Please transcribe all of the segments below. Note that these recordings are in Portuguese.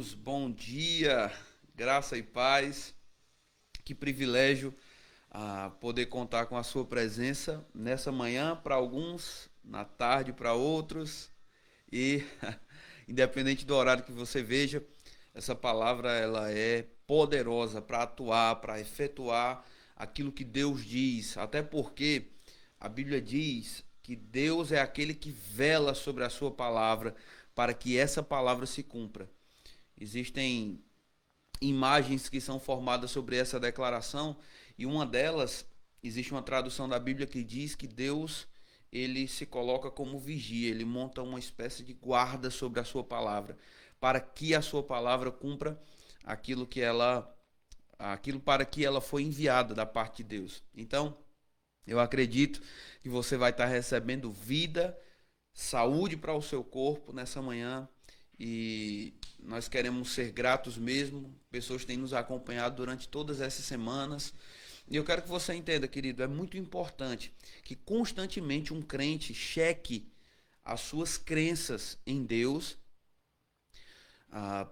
queridos, bom dia, graça e paz. Que privilégio poder contar com a sua presença nessa manhã para alguns, na tarde para outros. E independente do horário que você veja, essa palavra ela é poderosa para atuar, para efetuar aquilo que Deus diz. Até porque a Bíblia diz que Deus é aquele que vela sobre a sua palavra para que essa palavra se cumpra. Existem imagens que são formadas sobre essa declaração e uma delas, existe uma tradução da Bíblia que diz que Deus ele se coloca como vigia, ele monta uma espécie de guarda sobre a sua palavra, para que a sua palavra cumpra aquilo que ela aquilo para que ela foi enviada da parte de Deus. Então, eu acredito que você vai estar recebendo vida, saúde para o seu corpo nessa manhã e nós queremos ser gratos mesmo. Pessoas têm nos acompanhado durante todas essas semanas. E eu quero que você entenda, querido, é muito importante que constantemente um crente cheque as suas crenças em Deus,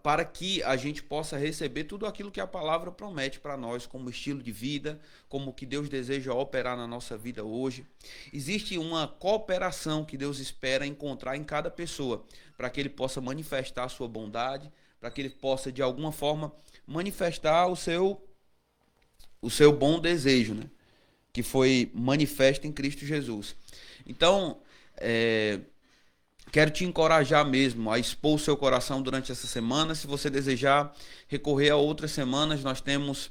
para que a gente possa receber tudo aquilo que a palavra promete para nós, como estilo de vida, como o que Deus deseja operar na nossa vida hoje. Existe uma cooperação que Deus espera encontrar em cada pessoa, para que ele possa manifestar a sua bondade, para que ele possa, de alguma forma, manifestar o seu bom desejo, né? Que foi manifesto em Cristo Jesus. Então, quero te encorajar mesmo a expor o seu coração durante essa semana. Se você desejar recorrer a outras semanas, nós temos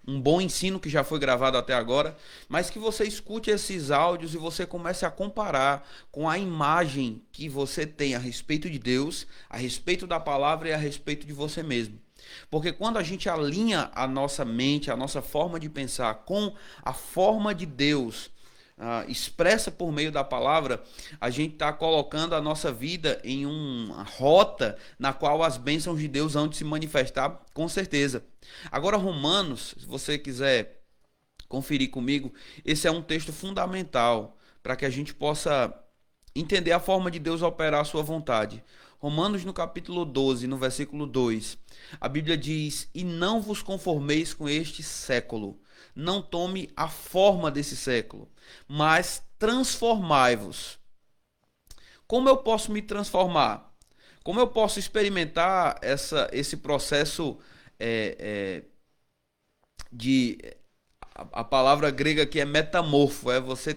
um bom ensino que já foi gravado até agora, mas que você escute esses áudios e você comece a comparar com a imagem que você tem a respeito de Deus, a respeito da palavra e a respeito de você mesmo. Porque quando a gente alinha a nossa mente, a nossa forma de pensar com a forma de Deus, expressa por meio da palavra, a gente está colocando a nossa vida em uma rota na qual as bênçãos de Deus vão se manifestar, com certeza. Agora, Romanos, se você quiser conferir comigo, esse é um texto fundamental para que a gente possa entender a forma de Deus operar a sua vontade. Romanos no capítulo 12, no versículo 2, a Bíblia diz: "E não vos conformeis com este século, não tome a forma desse século, mas transformai-vos." Como eu posso me transformar? Como eu posso experimentar esse processo de... A palavra grega aqui é metamorfo, é você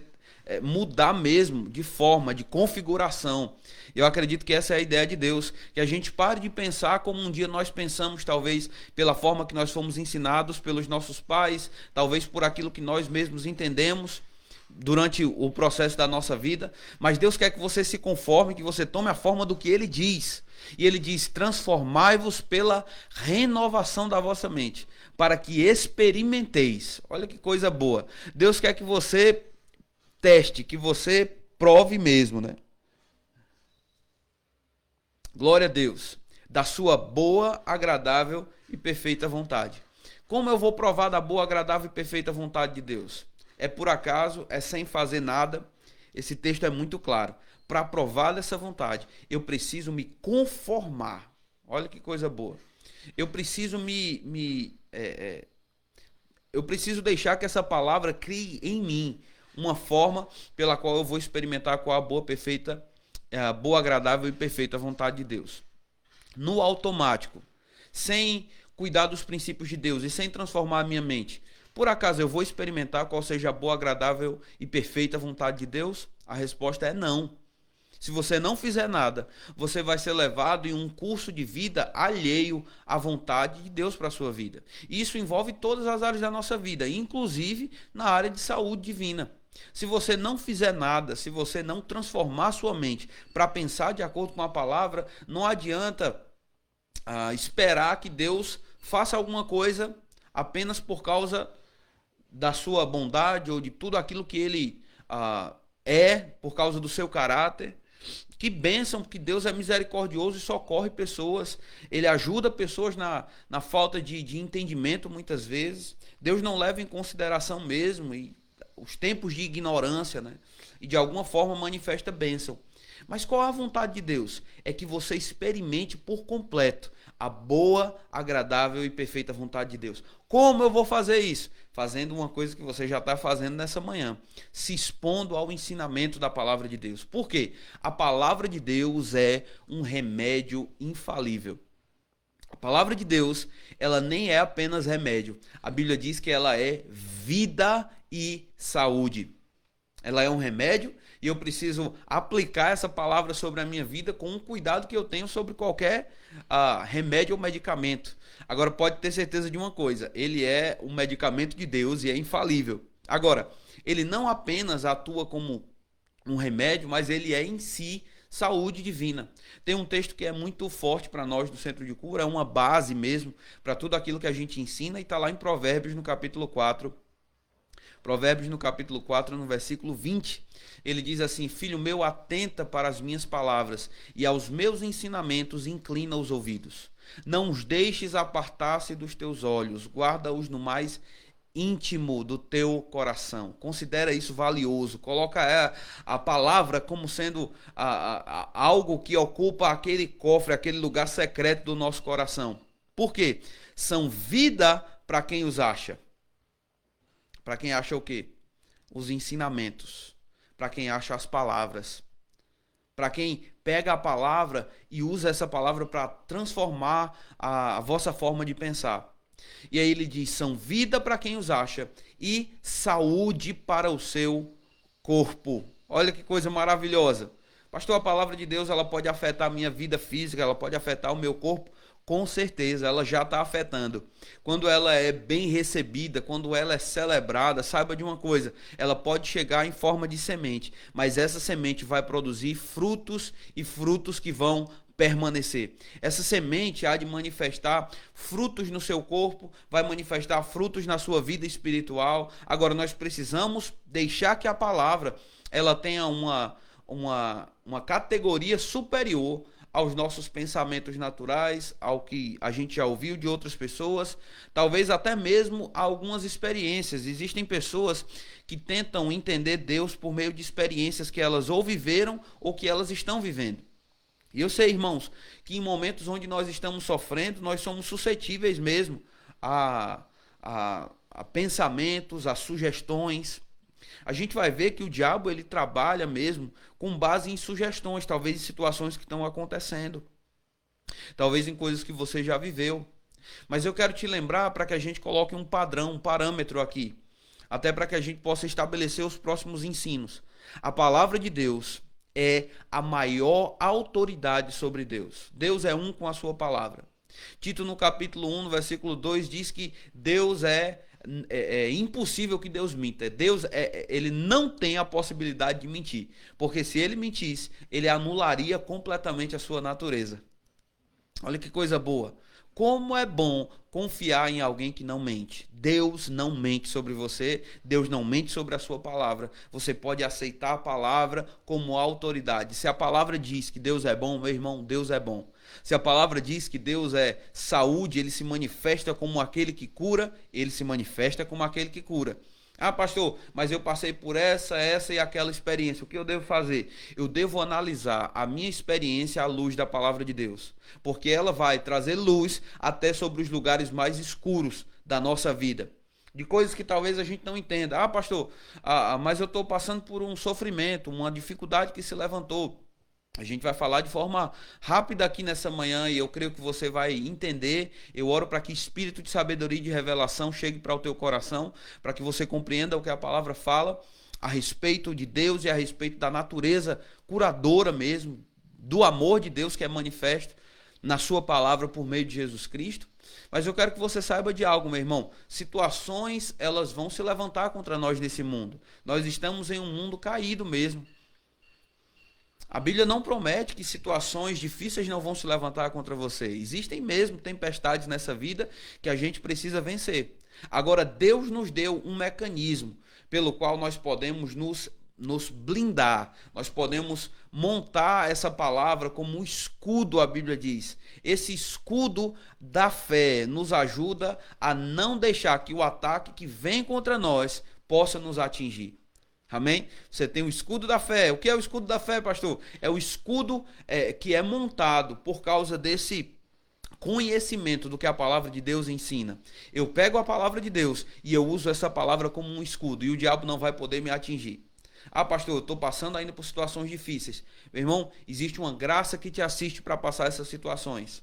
mudar mesmo de forma, de configuração. Eu acredito que essa é a ideia de Deus, que a gente pare de pensar como um dia nós pensamos, talvez pela forma que nós fomos ensinados pelos nossos pais, talvez por aquilo que nós mesmos entendemos durante o processo da nossa vida, mas Deus quer que você se conforme, que você tome a forma do que Ele diz. E Ele diz: "Transformai-vos pela renovação da vossa mente, para que experimenteis." Olha que coisa boa. Deus quer que você teste, que você prove mesmo, né? Glória a Deus. Da sua boa, agradável e perfeita vontade. Como eu vou provar da boa, agradável e perfeita vontade de Deus? É por acaso? É sem fazer nada? Esse texto é muito claro. Para provar dessa vontade, eu preciso me conformar. Olha que coisa boa. Eu preciso eu preciso deixar que essa palavra crie em mim uma forma pela qual eu vou experimentar qual a boa, perfeita, a boa, agradável e perfeita vontade de Deus. No automático, sem cuidar dos princípios de Deus e sem transformar a minha mente, por acaso eu vou experimentar qual seja a boa, agradável e perfeita vontade de Deus? A resposta é não. Se você não fizer nada, você vai ser levado em um curso de vida alheio à vontade de Deus para a sua vida. E isso envolve todas as áreas da nossa vida, inclusive na área de saúde divina. Se você não fizer nada, se você não transformar sua mente para pensar de acordo com a palavra, não adianta esperar que Deus faça alguma coisa apenas por causa da sua bondade ou de tudo aquilo que Ele por causa do seu caráter. Que bênção, que Deus é misericordioso e socorre pessoas. Ele ajuda pessoas na falta de entendimento muitas vezes. Deus não leva em consideração mesmo os tempos de ignorância, né? E de alguma forma manifesta bênção. Mas qual é a vontade de Deus? É que você experimente por completo a boa, agradável e perfeita vontade de Deus. Como eu vou fazer isso? Fazendo uma coisa que você já está fazendo nessa manhã, se expondo ao ensinamento da palavra de Deus. Por quê? A palavra de Deus é um remédio infalível. A palavra de Deus, ela nem é apenas remédio. A Bíblia diz que ela é vida e saúde. Ela é um remédio e eu preciso aplicar essa palavra sobre a minha vida com um cuidado que eu tenho sobre qualquer remédio ou medicamento. Agora, pode ter certeza de uma coisa, ele é um medicamento de Deus e é infalível. Agora, ele não apenas atua como um remédio, mas ele é em si saúde divina. Tem um texto que é muito forte para nós do Centro de Cura, é uma base mesmo para tudo aquilo que a gente ensina e está lá em Provérbios no capítulo 4. Provérbios no capítulo 4, no versículo 20, ele diz assim: Filho meu, atenta para as minhas palavras e aos meus ensinamentos inclina os ouvidos. Não os deixes apartar-se dos teus olhos, guarda-os no mais íntimo do teu coração. Considera isso valioso. Coloca a palavra como sendo algo que ocupa aquele cofre, aquele lugar secreto do nosso coração. Por quê? São vida para quem os acha. Para quem acha o quê? Os ensinamentos. Para quem acha as palavras. Para quem pega a palavra e usa essa palavra para transformar a vossa forma de pensar. E aí ele diz, são vida para quem os acha e saúde para o seu corpo. Olha que coisa maravilhosa. Pastor, a palavra de Deus ela pode afetar a minha vida física, ela pode afetar o meu corpo. Com certeza, ela já está afetando. Quando ela é bem recebida, quando ela é celebrada, saiba de uma coisa, ela pode chegar em forma de semente, mas essa semente vai produzir frutos e frutos que vão permanecer. Essa semente há de manifestar frutos no seu corpo, vai manifestar frutos na sua vida espiritual. Agora, nós precisamos deixar que a palavra ela tenha uma categoria superior aos nossos pensamentos naturais, ao que a gente já ouviu de outras pessoas, talvez até mesmo algumas experiências. Existem pessoas que tentam entender Deus por meio de experiências que elas ou viveram ou que elas estão vivendo. E eu sei, irmãos, que em momentos onde nós estamos sofrendo, nós somos suscetíveis mesmo a pensamentos, a sugestões. A gente vai ver que o diabo ele trabalha mesmo com base em sugestões, talvez em situações que estão acontecendo, talvez em coisas que você já viveu. Mas eu quero te lembrar para que a gente coloque um padrão, um parâmetro aqui, até para que a gente possa estabelecer os próximos ensinos. A palavra de Deus é a maior autoridade sobre Deus. Deus é um com a sua palavra. Tito no capítulo 1, no versículo 2, diz que Deus é impossível que Deus minta. Deus ele não tem a possibilidade de mentir, porque se ele mentisse, ele anularia completamente a sua natureza. Olha que coisa boa. Como é bom confiar em alguém que não mente. Deus não mente sobre você, Deus não mente sobre a sua palavra. Você pode aceitar a palavra como autoridade. Se a palavra diz que Deus é bom, meu irmão, Deus é bom. Se a palavra diz que Deus é saúde, ele se manifesta como aquele que cura, ele se manifesta como aquele que cura. Ah, pastor, mas eu passei por essa e aquela experiência. O que eu devo fazer? Eu devo analisar a minha experiência à luz da palavra de Deus, porque ela vai trazer luz até sobre os lugares mais escuros da nossa vida, de coisas que talvez a gente não entenda. Ah, pastor, mas eu estou passando por um sofrimento, uma dificuldade que se levantou. A gente vai falar de forma rápida aqui nessa manhã e eu creio que você vai entender. Eu oro para que espírito de sabedoria e de revelação chegue para o teu coração, para que você compreenda o que a palavra fala a respeito de Deus e a respeito da natureza curadora mesmo, do amor de Deus que é manifesto na sua palavra por meio de Jesus Cristo. Mas eu quero que você saiba de algo, meu irmão. Situações, elas vão se levantar contra nós nesse mundo. Nós estamos em um mundo caído mesmo. A Bíblia não promete que situações difíceis não vão se levantar contra você. Existem mesmo tempestades nessa vida que a gente precisa vencer. Agora, Deus nos deu um mecanismo pelo qual nós podemos nos blindar. Nós podemos montar essa palavra como um escudo, a Bíblia diz. Esse escudo da fé nos ajuda a não deixar que o ataque que vem contra nós possa nos atingir. Amém? Você tem o escudo da fé. O que é o escudo da fé, pastor? É o escudo que é montado por causa desse conhecimento do que a palavra de Deus ensina. Eu pego a palavra de Deus e eu uso essa palavra como um escudo e o diabo não vai poder me atingir. Ah, pastor, eu estou passando ainda por situações difíceis. Meu irmão, existe uma graça que te assiste para passar essas situações.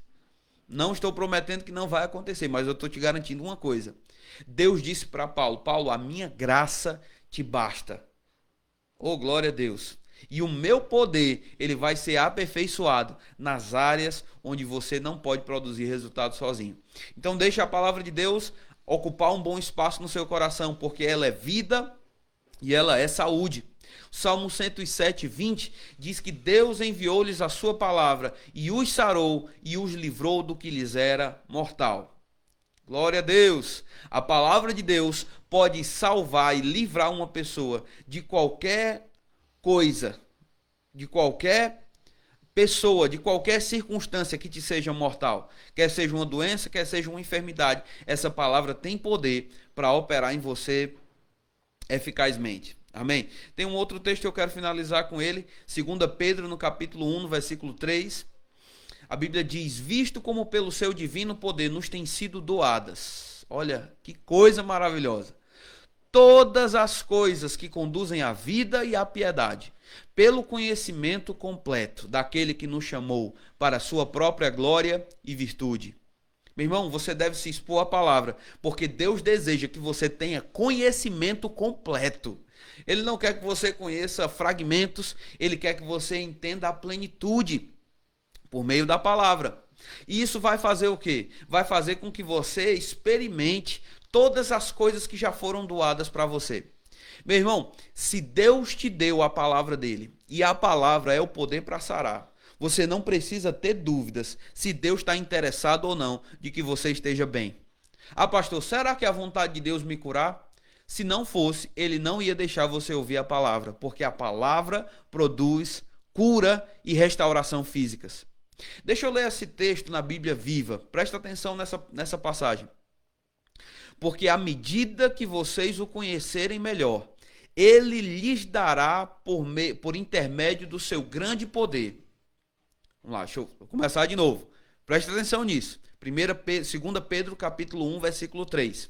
Não estou prometendo que não vai acontecer, mas eu estou te garantindo uma coisa. Deus disse para Paulo: Paulo, a minha graça te basta. Oh, glória a Deus. E o meu poder, ele vai ser aperfeiçoado nas áreas onde você não pode produzir resultado sozinho. Então deixe a palavra de Deus ocupar um bom espaço no seu coração, porque ela é vida e ela é saúde. Salmo 107, 20 diz que Deus enviou-lhes a sua palavra e os sarou e os livrou do que lhes era mortal. Glória a Deus! A palavra de Deus pode salvar e livrar uma pessoa de qualquer coisa, de qualquer pessoa, de qualquer circunstância que te seja mortal. Quer seja uma doença, quer seja uma enfermidade. Essa palavra tem poder para operar em você eficazmente. Amém? Tem um outro texto que eu quero finalizar com ele. 2 Pedro, no capítulo 1, no versículo 3. A Bíblia diz: visto como pelo seu divino poder nos têm sido doadas. Olha, que coisa maravilhosa. Todas as coisas que conduzem à vida e à piedade, pelo conhecimento completo daquele que nos chamou para a sua própria glória e virtude. Meu irmão, você deve se expor à palavra, porque Deus deseja que você tenha conhecimento completo. Ele não quer que você conheça fragmentos, ele quer que você entenda a plenitude por meio da palavra. E isso vai fazer o quê? Vai fazer com que você experimente todas as coisas que já foram doadas para você. Meu irmão, se Deus te deu a palavra dele, e a palavra é o poder para sarar, você não precisa ter dúvidas se Deus está interessado ou não de que você esteja bem. Ah, pastor, será que é a vontade de Deus me curar? Se não fosse, ele não ia deixar você ouvir a palavra, porque a palavra produz cura e restauração físicas. Deixa eu ler esse texto na Bíblia Viva. Presta atenção nessa passagem. Porque à medida que vocês o conhecerem melhor, ele lhes dará por intermédio do seu grande poder. Vamos lá, deixa eu começar de novo. Presta atenção nisso. 2 Pedro capítulo 1, versículo 3.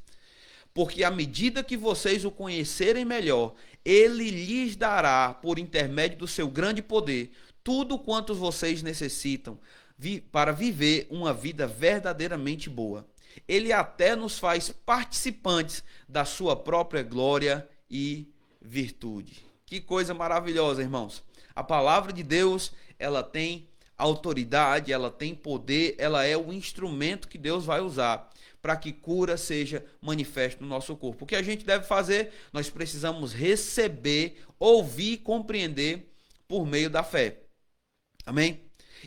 Porque à medida que vocês o conhecerem melhor, ele lhes dará, por intermédio do seu grande poder, tudo quanto vocês necessitam para viver uma vida verdadeiramente boa. Ele até nos faz participantes da sua própria glória e virtude. Que coisa maravilhosa, irmãos. A palavra de Deus, ela tem autoridade, ela tem poder, ela é o instrumento que Deus vai usar para que cura seja manifesta no nosso corpo. O que a gente deve fazer? Nós precisamos receber, ouvir e compreender por meio da fé. Amém?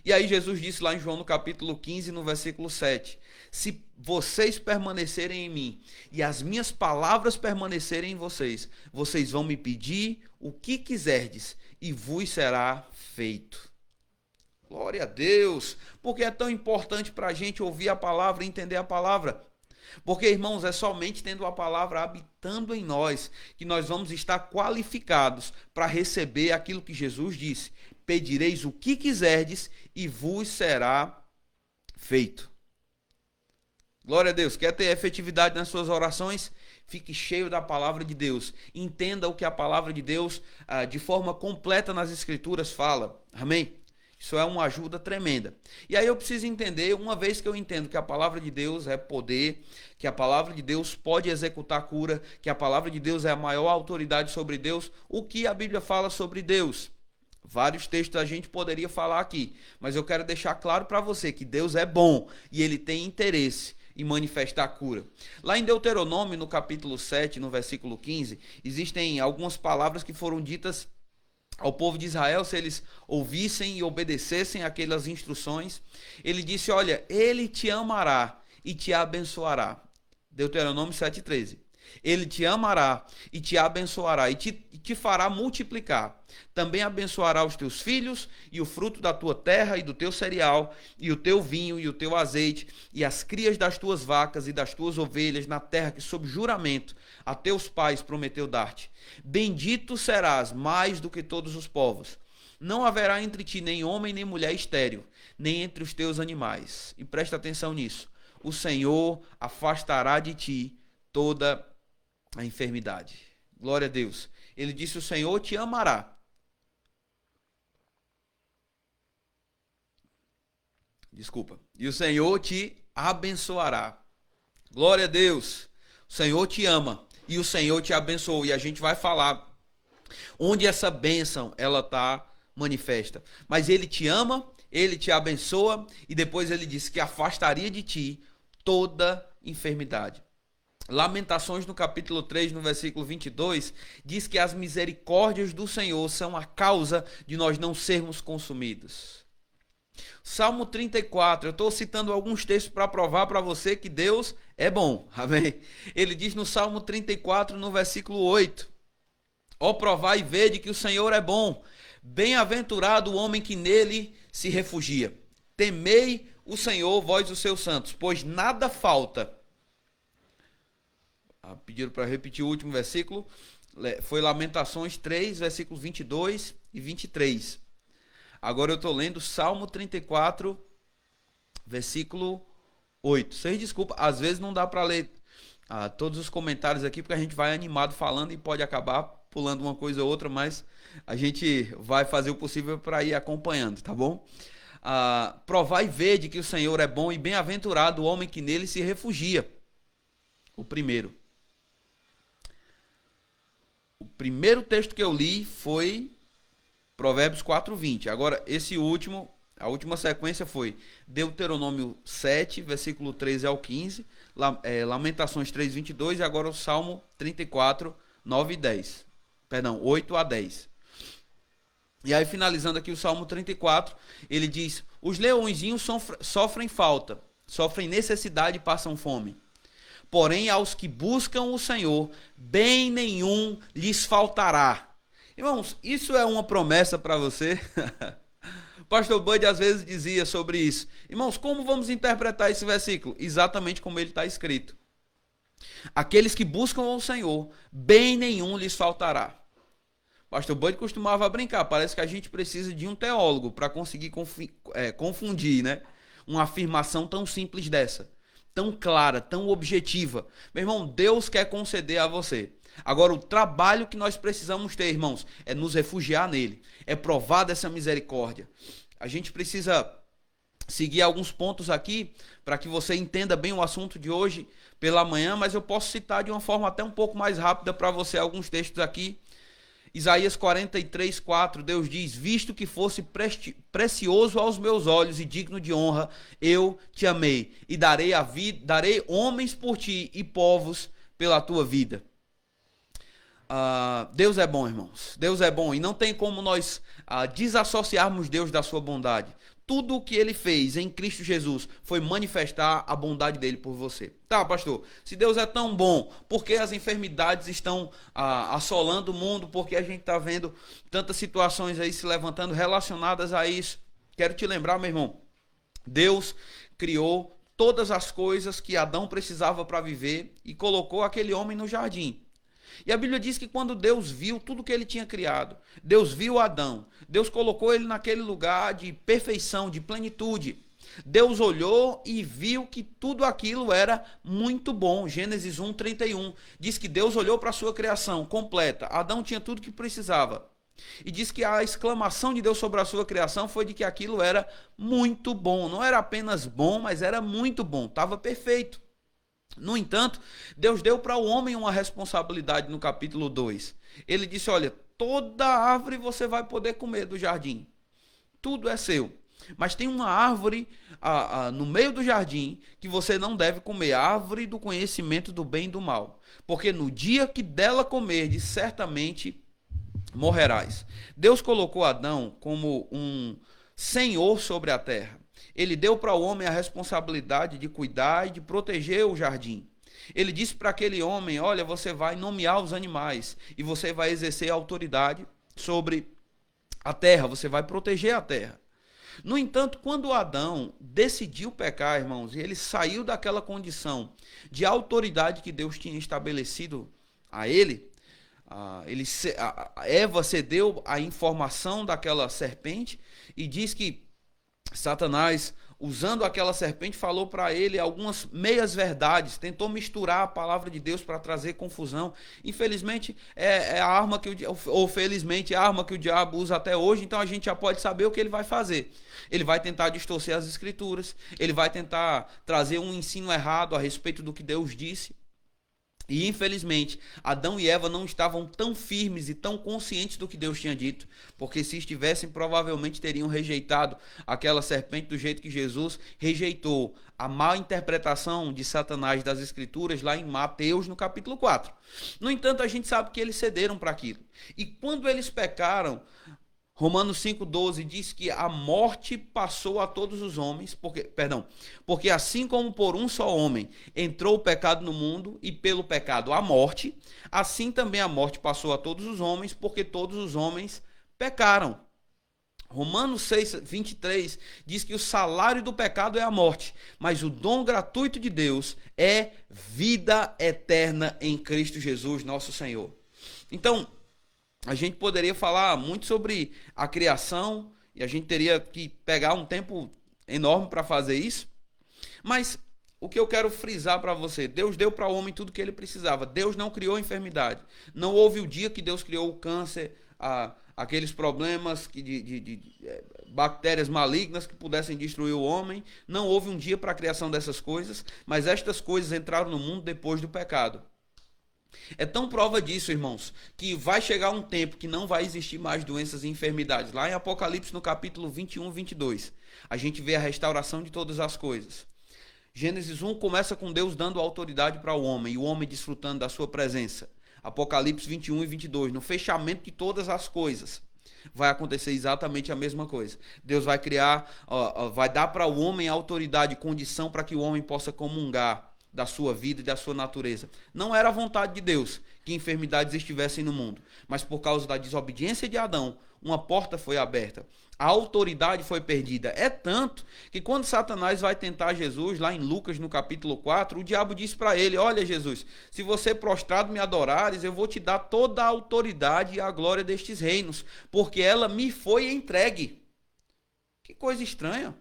E aí Jesus disse lá em João no capítulo 15, no versículo 7, se vocês permanecerem em mim e as minhas palavras permanecerem em vocês, vocês vão me pedir o que quiserdes e vos será feito. Glória a Deus! Porque é tão importante para a gente ouvir a palavra e entender a palavra. Porque, irmãos, é somente tendo a palavra habitando em nós que nós vamos estar qualificados para receber aquilo que Jesus disse. Pedireis o que quiserdes e vos será feito. Glória a Deus. Quer ter efetividade nas suas orações? Fique cheio da palavra de Deus. Entenda o que a palavra de Deus, de forma completa nas Escrituras, fala. Amém? Isso é uma ajuda tremenda. E aí eu preciso entender, uma vez que eu entendo que a palavra de Deus é poder, que a palavra de Deus pode executar cura, que a palavra de Deus é a maior autoridade sobre Deus, o que a Bíblia fala sobre Deus? Vários textos a gente poderia falar aqui, mas eu quero deixar claro para você que Deus é bom e ele tem interesse em manifestar a cura. Lá em Deuteronômio, no capítulo 7, no versículo 15, existem algumas palavras que foram ditas ao povo de Israel, se eles ouvissem e obedecessem aquelas instruções. Ele disse, olha, ele te amará e te abençoará. Deuteronômio 7,13. Ele te amará e te abençoará e te fará multiplicar. Também abençoará os teus filhos e o fruto da tua terra e do teu cereal e o teu vinho e o teu azeite e as crias das tuas vacas e das tuas ovelhas na terra que sob juramento a teus pais prometeu dar-te. Bendito serás mais do que todos os povos. Não haverá entre ti nem homem nem mulher estéril, nem entre os teus animais. E presta atenção nisso. O Senhor afastará de ti toda a enfermidade. Glória a Deus. Ele disse: o Senhor te amará. Desculpa. E o Senhor te abençoará. Glória a Deus. O Senhor te ama e o Senhor te abençoou. E a gente vai falar onde essa bênção ela está manifesta. Mas ele te ama, ele te abençoa e depois ele disse que afastaria de ti toda enfermidade. Lamentações no capítulo 3, no versículo 22, diz que as misericórdias do Senhor são a causa de nós não sermos consumidos. Salmo 34, eu estou citando alguns textos para provar para você que Deus é bom, amém? Ele diz no Salmo 34, no versículo 8, ó, provai e vede que o Senhor é bom, bem-aventurado o homem que nele se refugia. Temei o Senhor, vós os seus santos, pois nada falta. Pediram para repetir o último versículo, foi Lamentações 3, versículos 22 e 23. Agora eu estou lendo Salmo 34, versículo 8. Vocês desculpa, às vezes não dá para ler todos os comentários aqui, porque a gente vai animado falando e pode acabar pulando uma coisa ou outra, mas a gente vai fazer o possível para ir acompanhando, tá bom? Provai e vede que o Senhor é bom e bem-aventurado o homem que nele se refugia. O primeiro texto que eu li foi Provérbios 4:20. Agora, a última sequência foi Deuteronômio 7, versículo 13 ao 15, Lamentações 3:22 e agora o Salmo 34, 9 e 10. Perdão, 8 a 10. E aí, finalizando aqui o Salmo 34, ele diz: os leõezinhos sofrem falta, sofrem necessidade e passam fome. Porém, aos que buscam o Senhor, bem nenhum lhes faltará. Irmãos, isso é uma promessa para você? O pastor Bud às vezes dizia sobre isso. Irmãos, como vamos interpretar esse versículo? Exatamente como ele está escrito. Aqueles que buscam o Senhor, bem nenhum lhes faltará. O pastor Bud costumava brincar, parece que a gente precisa de um teólogo para conseguir confundir, né? Uma afirmação tão simples dessa, tão clara, tão objetiva. Meu irmão, Deus quer conceder a você. Agora, o trabalho que nós precisamos ter, irmãos, é nos refugiar nele, é provar dessa misericórdia. A gente precisa seguir alguns pontos aqui para que você entenda bem o assunto de hoje pela manhã, mas eu posso citar de uma forma até um pouco mais rápida para você alguns textos aqui. Isaías 43, 4, Deus diz: visto que fosse precioso aos meus olhos e digno de honra, eu te amei e darei homens por ti e povos pela tua vida. Deus é bom, irmãos. Deus é bom e não tem como nós desassociarmos Deus da sua bondade. Tudo o que ele fez em Cristo Jesus foi manifestar a bondade dele por você. Tá, pastor, se Deus é tão bom, por que as enfermidades estão assolando o mundo? Por que a gente está vendo tantas situações aí se levantando relacionadas a isso? Quero te lembrar, meu irmão, Deus criou todas as coisas que Adão precisava para viver e colocou aquele homem no jardim. E a Bíblia diz que quando Deus viu tudo que ele tinha criado, Deus viu Adão, Deus colocou ele naquele lugar de perfeição, de plenitude. Deus olhou e viu que tudo aquilo era muito bom. Gênesis 1:31 diz que Deus olhou para a sua criação completa. Adão tinha tudo que precisava. E diz que a exclamação de Deus sobre a sua criação foi de que aquilo era muito bom. Não era apenas bom, mas era muito bom, estava perfeito. No entanto, Deus deu para o homem uma responsabilidade no capítulo 2. Ele disse: olha, toda árvore você vai poder comer do jardim. Tudo é seu. Mas tem uma árvore no meio do jardim que você não deve comer, a árvore do conhecimento do bem e do mal. Porque no dia que dela comerdes, certamente morrerás. Deus colocou Adão como um senhor sobre a terra. Ele deu para o homem a responsabilidade de cuidar e de proteger o jardim. Ele disse para aquele homem: olha, você vai nomear os animais e você vai exercer autoridade sobre a terra, você vai proteger a terra. No entanto, quando Adão decidiu pecar, irmãos, e ele saiu daquela condição de autoridade que Deus tinha estabelecido a ele, a Eva cedeu a informação daquela serpente e diz que Satanás, usando aquela serpente, falou para ele algumas meias verdades, tentou misturar a palavra de Deus para trazer confusão. Infelizmente, é a arma que ou felizmente é a arma que o diabo usa até hoje, então a gente já pode saber o que ele vai fazer. Ele vai tentar distorcer as escrituras, ele vai tentar trazer um ensino errado a respeito do que Deus disse. E infelizmente, Adão e Eva não estavam tão firmes e tão conscientes do que Deus tinha dito, porque se estivessem, provavelmente teriam rejeitado aquela serpente do jeito que Jesus rejeitou a má interpretação de Satanás das Escrituras lá em Mateus, no capítulo 4. No entanto, a gente sabe que eles cederam para aquilo. E quando eles pecaram, Romanos 5,12 diz que a morte passou a todos os homens, porque assim como por um só homem entrou o pecado no mundo e pelo pecado a morte, assim também a morte passou a todos os homens, porque todos os homens pecaram. Romanos 6,23 diz que o salário do pecado é a morte, mas o dom gratuito de Deus é vida eterna em Cristo Jesus, nosso Senhor. Então, a gente poderia falar muito sobre a criação e a gente teria que pegar um tempo enorme para fazer isso. Mas o que eu quero frisar para você, Deus deu para o homem tudo que ele precisava. Deus não criou enfermidade. Não houve o dia que Deus criou o câncer, aqueles problemas de bactérias malignas que pudessem destruir o homem. Não houve um dia para a criação dessas coisas, mas estas coisas entraram no mundo depois do pecado. É tão prova disso, irmãos, que vai chegar um tempo que não vai existir mais doenças e enfermidades. Lá em Apocalipse, no capítulo 21, 22, a gente vê a restauração de todas as coisas. Gênesis 1 começa com Deus dando autoridade para o homem, e o homem desfrutando da sua presença. Apocalipse 21 e 22, no fechamento de todas as coisas, vai acontecer exatamente a mesma coisa. Deus vai criar, vai dar para o homem autoridade e condição para que o homem possa comungar da sua vida e da sua natureza. Não era a vontade de Deus que enfermidades estivessem no mundo, mas por causa da desobediência de Adão, uma porta foi aberta. A autoridade foi perdida. É tanto que quando Satanás vai tentar Jesus, lá em Lucas, no capítulo 4, o diabo diz para ele: olha, Jesus, se você prostrado me adorares, eu vou te dar toda a autoridade e a glória destes reinos, porque ela me foi entregue. Que coisa estranha.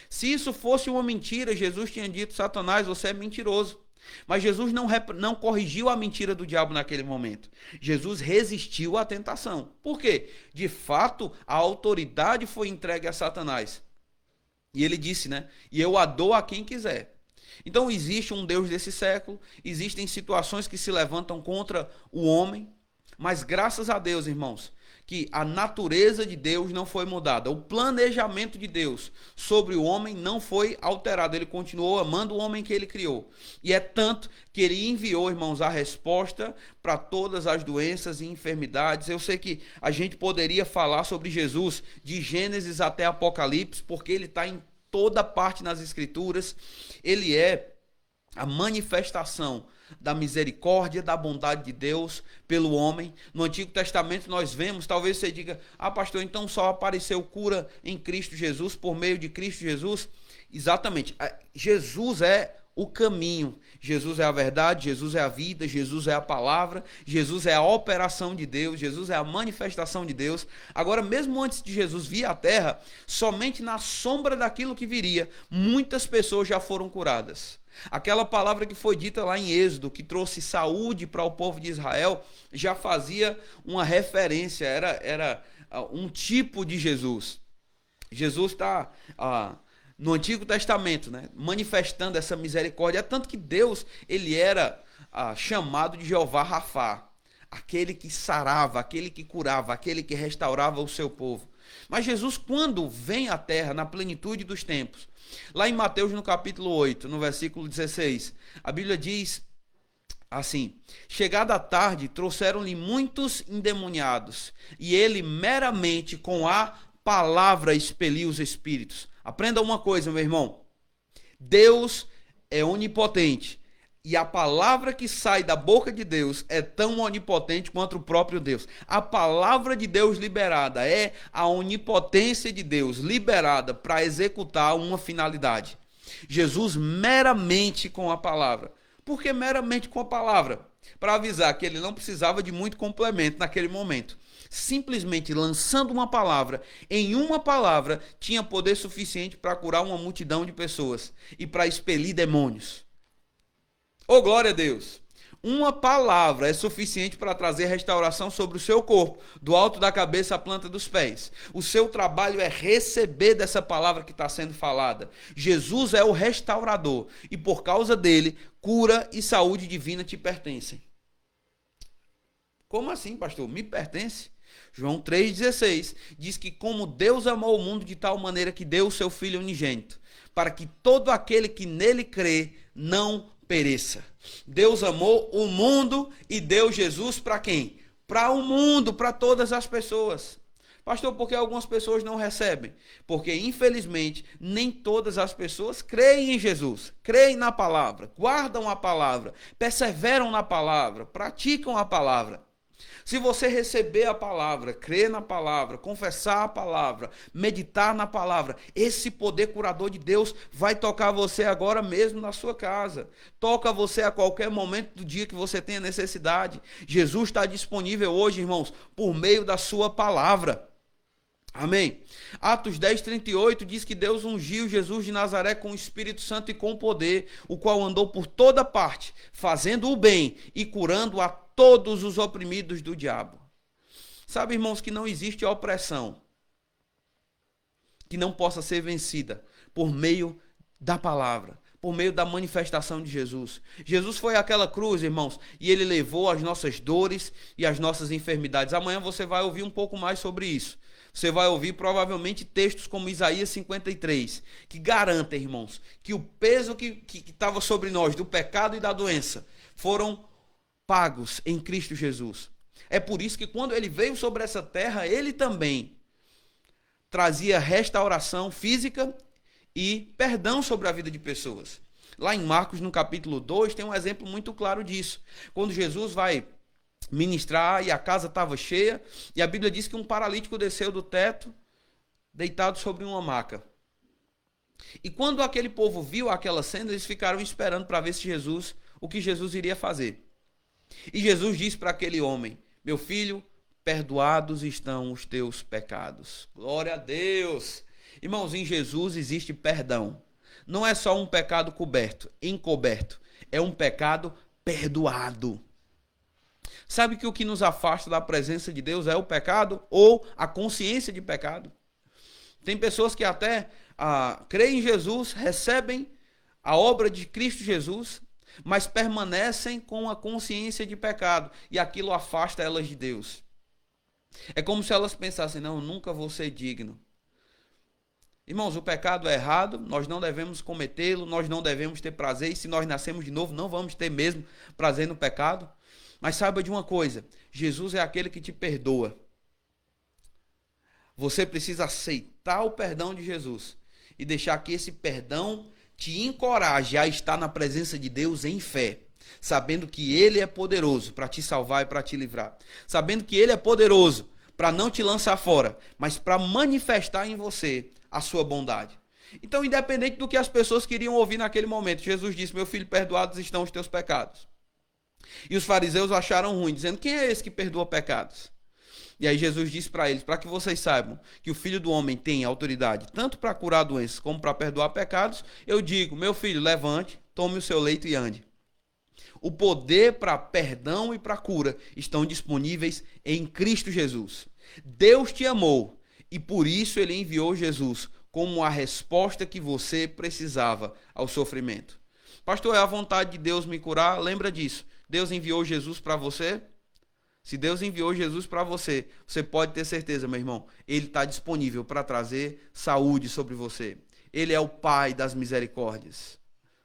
Se isso fosse uma mentira, Jesus tinha dito: Satanás, você é mentiroso. Mas Jesus não corrigiu a mentira do diabo naquele momento. Jesus resistiu à tentação. Por quê? De fato, a autoridade foi entregue a Satanás. E ele disse, né? E eu a dou a quem quiser. Então existe um Deus desse século, existem situações que se levantam contra o homem, mas graças a Deus, irmãos, que a natureza de Deus não foi mudada. O planejamento de Deus sobre o homem não foi alterado. Ele continuou amando o homem que ele criou. E é tanto que ele enviou, irmãos, a resposta para todas as doenças e enfermidades. Eu sei que a gente poderia falar sobre Jesus de Gênesis até Apocalipse, porque ele está em toda parte nas Escrituras. Ele é a manifestação da misericórdia, da bondade de Deus pelo homem. No Antigo Testamento nós vemos, talvez você diga: ah, pastor, então só apareceu cura em Cristo Jesus, por meio de Cristo Jesus? Exatamente, Jesus é o caminho, Jesus é a verdade, Jesus é a vida, Jesus é a palavra, Jesus é a operação de Deus, Jesus é a manifestação de Deus. Agora, mesmo antes de Jesus vir à terra, somente na sombra daquilo que viria, muitas pessoas já foram curadas. Aquela palavra que foi dita lá em Êxodo, que trouxe saúde para o povo de Israel, já fazia uma referência, era um tipo de Jesus. Jesus está no Antigo Testamento, né, manifestando essa misericórdia. É tanto que Deus, ele era chamado de Jeová Rafá, aquele que sarava, aquele que curava, aquele que restaurava o seu povo. Mas Jesus, quando vem à terra na plenitude dos tempos, lá em Mateus, no capítulo 8, no versículo 16, a Bíblia diz assim: chegada a tarde, trouxeram-lhe muitos endemoniados, e ele meramente com a palavra expelia os espíritos. Aprenda uma coisa, meu irmão: Deus é onipotente, E a palavra que sai da boca de Deus é tão onipotente quanto o próprio Deus. A palavra de Deus liberada é a onipotência de Deus liberada para executar uma finalidade. Jesus meramente com a palavra. Por que meramente com a palavra? Para avisar que ele não precisava de muito complemento naquele momento. Simplesmente lançando uma palavra, em uma palavra, tinha poder suficiente para curar uma multidão de pessoas e para expelir demônios. Oh, glória a Deus! Uma palavra é suficiente para trazer restauração sobre o seu corpo, do alto da cabeça à planta dos pés. O seu trabalho é receber dessa palavra que está sendo falada. Jesus é o restaurador e por causa dele, cura e saúde divina te pertencem. Como assim, pastor? Me pertence? João 3,16 diz que como Deus amou o mundo de tal maneira que deu o seu Filho unigênito, para que todo aquele que nele crê não pereça. Deus amou o mundo e deu Jesus para quem? Para o mundo, para todas as pessoas. Pastor, por que algumas pessoas não recebem? Porque, infelizmente, nem todas as pessoas creem em Jesus, creem na palavra, guardam a palavra, perseveram na palavra, praticam a palavra. Se você receber a palavra, crer na palavra, confessar a palavra, meditar na palavra, esse poder curador de Deus vai tocar você agora mesmo na sua casa. Toca você a qualquer momento do dia que você tenha necessidade. Jesus está disponível hoje, irmãos, por meio da sua palavra. Amém? Atos 10:38 diz que Deus ungiu Jesus de Nazaré com o Espírito Santo e com poder, o qual andou por toda parte, fazendo o bem e curando a todos os oprimidos do diabo. Sabe, irmãos, que não existe opressão que não possa ser vencida por meio da palavra, por meio da manifestação de Jesus. Jesus foi àquela cruz, irmãos, e ele levou as nossas dores e as nossas enfermidades. Amanhã você vai ouvir um pouco mais sobre isso. Você vai ouvir provavelmente textos como Isaías 53, que garantem, irmãos, que o peso que estava sobre nós, do pecado e da doença, foram pagos em Cristo Jesus. É por isso que quando ele veio sobre essa terra, ele também trazia restauração física e perdão sobre a vida de pessoas. Lá em Marcos, no capítulo 2, tem um exemplo muito claro disso. Quando Jesus vai ministrar e a casa estava cheia, e a Bíblia diz que um paralítico desceu do teto, deitado sobre uma maca. E quando aquele povo viu aquela cena, eles ficaram esperando para ver se o que Jesus iria fazer. E Jesus disse para aquele homem: meu filho, perdoados estão os teus pecados. Glória a Deus! Irmãos, em Jesus existe perdão. Não é só um pecado coberto, encoberto. É um pecado perdoado. Sabe que o que nos afasta da presença de Deus é o pecado ou a consciência de pecado? Tem pessoas que até creem em Jesus, recebem a obra de Cristo Jesus, mas permanecem com a consciência de pecado e aquilo afasta elas de Deus. É como se elas pensassem: não, eu nunca vou ser digno. Irmãos, o pecado é errado, nós não devemos cometê-lo, nós não devemos ter prazer, e se nós nascemos de novo, não vamos ter mesmo prazer no pecado. Mas saiba de uma coisa: Jesus é aquele que te perdoa. Você precisa aceitar o perdão de Jesus e deixar que esse perdão te encoraje a estar na presença de Deus em fé, sabendo que Ele é poderoso para te salvar e para te livrar, sabendo que Ele é poderoso para não te lançar fora, mas para manifestar em você a sua bondade. Então, independente do que as pessoas queriam ouvir naquele momento, Jesus disse: meu filho, perdoados estão os teus pecados. E os fariseus acharam ruim, dizendo: quem é esse que perdoa pecados? E aí Jesus disse para eles: para que vocês saibam que o Filho do Homem tem autoridade tanto para curar doenças como para perdoar pecados, eu digo: meu filho, levante, tome o seu leito e ande. O poder para perdão e para cura estão disponíveis em Cristo Jesus. Deus te amou e por isso Ele enviou Jesus como a resposta que você precisava ao sofrimento. Pastor, é a vontade de Deus me curar? Lembra disso. Deus enviou Jesus para você? Se Deus enviou Jesus para você, você pode ter certeza, meu irmão, Ele está disponível para trazer saúde sobre você. Ele é o Pai das misericórdias.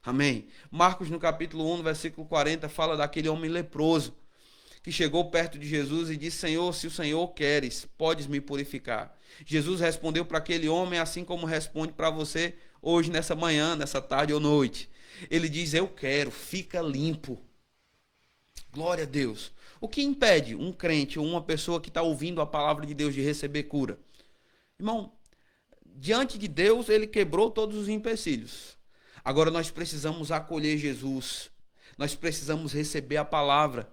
Amém? Marcos, no capítulo 1, versículo 40, fala daquele homem leproso que chegou perto de Jesus e disse: Senhor, se o Senhor queres, podes me purificar. Jesus respondeu para aquele homem assim como responde para você hoje, nessa manhã, nessa tarde ou noite. Ele diz: eu quero, fica limpo. Glória a Deus. O que impede um crente ou uma pessoa que está ouvindo a palavra de Deus de receber cura? Irmão, diante de Deus, ele quebrou todos os empecilhos. Agora nós precisamos acolher Jesus. Nós precisamos receber a palavra.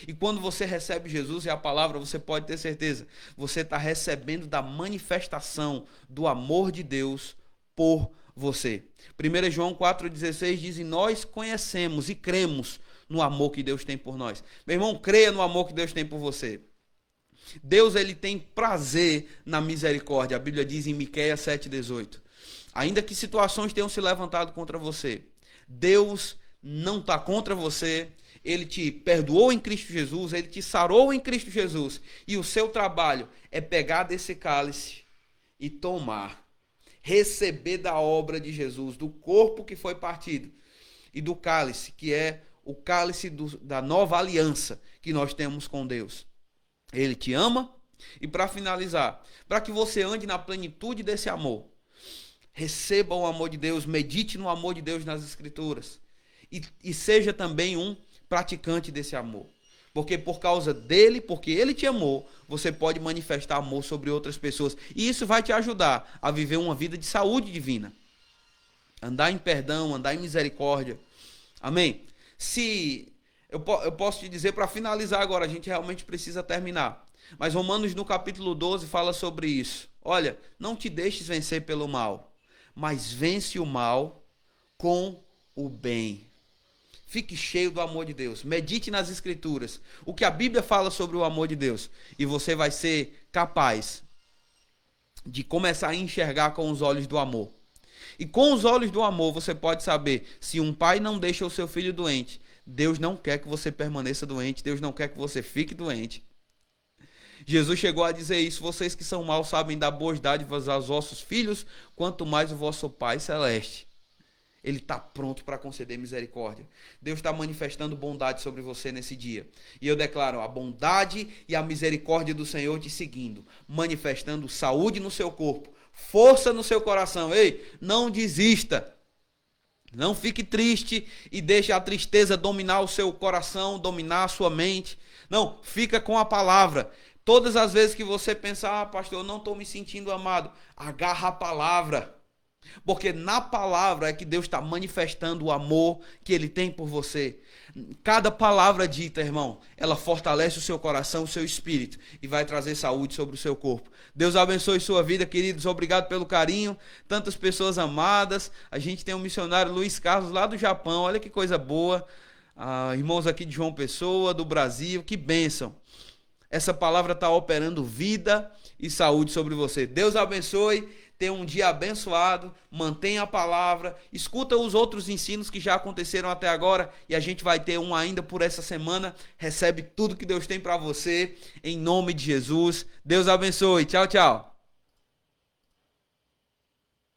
E quando você recebe Jesus e a palavra, você pode ter certeza, você está recebendo da manifestação do amor de Deus por você. 1 João 4,16 diz: e nós conhecemos e cremos no amor que Deus tem por nós. Meu irmão, creia no amor que Deus tem por você. Deus, ele tem prazer na misericórdia. A Bíblia diz em Miqueias 7,18. Ainda que situações tenham se levantado contra você, Deus não está contra você. Ele te perdoou em Cristo Jesus, ele te sarou em Cristo Jesus. E o seu trabalho é pegar desse cálice e tomar. Receber da obra de Jesus, do corpo que foi partido. E do cálice, que é o cálice da nova aliança que nós temos com Deus. Ele te ama. E para finalizar, para que você ande na plenitude desse amor, receba o amor de Deus, medite no amor de Deus nas Escrituras. E seja também um praticante desse amor. Porque por causa dele, porque ele te amou, você pode manifestar amor sobre outras pessoas. E isso vai te ajudar a viver uma vida de saúde divina. Andar em perdão, andar em misericórdia. Amém? Se eu posso te dizer, para finalizar agora, a gente realmente precisa terminar. Mas Romanos no capítulo 12 fala sobre isso. Olha, não te deixes vencer pelo mal, mas vence o mal com o bem. Fique cheio do amor de Deus. Medite nas Escrituras. O que a Bíblia fala sobre o amor de Deus. E você vai ser capaz de começar a enxergar com os olhos do amor. E com os olhos do amor você pode saber, se um pai não deixa o seu filho doente, Deus não quer que você permaneça doente. Deus não quer que você fique doente. Jesus chegou a dizer isso: vocês que são maus sabem dar boas dádivas aos vossos filhos, quanto mais o vosso Pai Celeste. Ele está pronto para conceder misericórdia. Deus está manifestando bondade sobre você nesse dia. E eu declaro a bondade e a misericórdia do Senhor te seguindo, manifestando saúde no seu corpo, força no seu coração. Ei, não desista. Não fique triste e deixe a tristeza dominar o seu coração, dominar a sua mente. Não, fica com a palavra. Todas as vezes que você pensar: pastor, eu não estou me sentindo amado, agarra a palavra. Porque na palavra é que Deus está manifestando o amor que Ele tem por você. Cada palavra dita, irmão, ela fortalece o seu coração, o seu espírito e vai trazer saúde sobre o seu corpo. Deus abençoe sua vida, queridos. Obrigado pelo carinho. Tantas pessoas amadas. A gente tem um missionário, Luiz Carlos, lá do Japão. Olha que coisa boa. Irmãos aqui de João Pessoa, do Brasil. Que bênção. Essa palavra está operando vida e saúde sobre você. Deus abençoe. Tenha um dia abençoado, mantenha a palavra, escuta os outros ensinos que já aconteceram até agora e a gente vai ter um ainda por essa semana. Recebe tudo que Deus tem para você, em nome de Jesus. Deus abençoe. Tchau, tchau.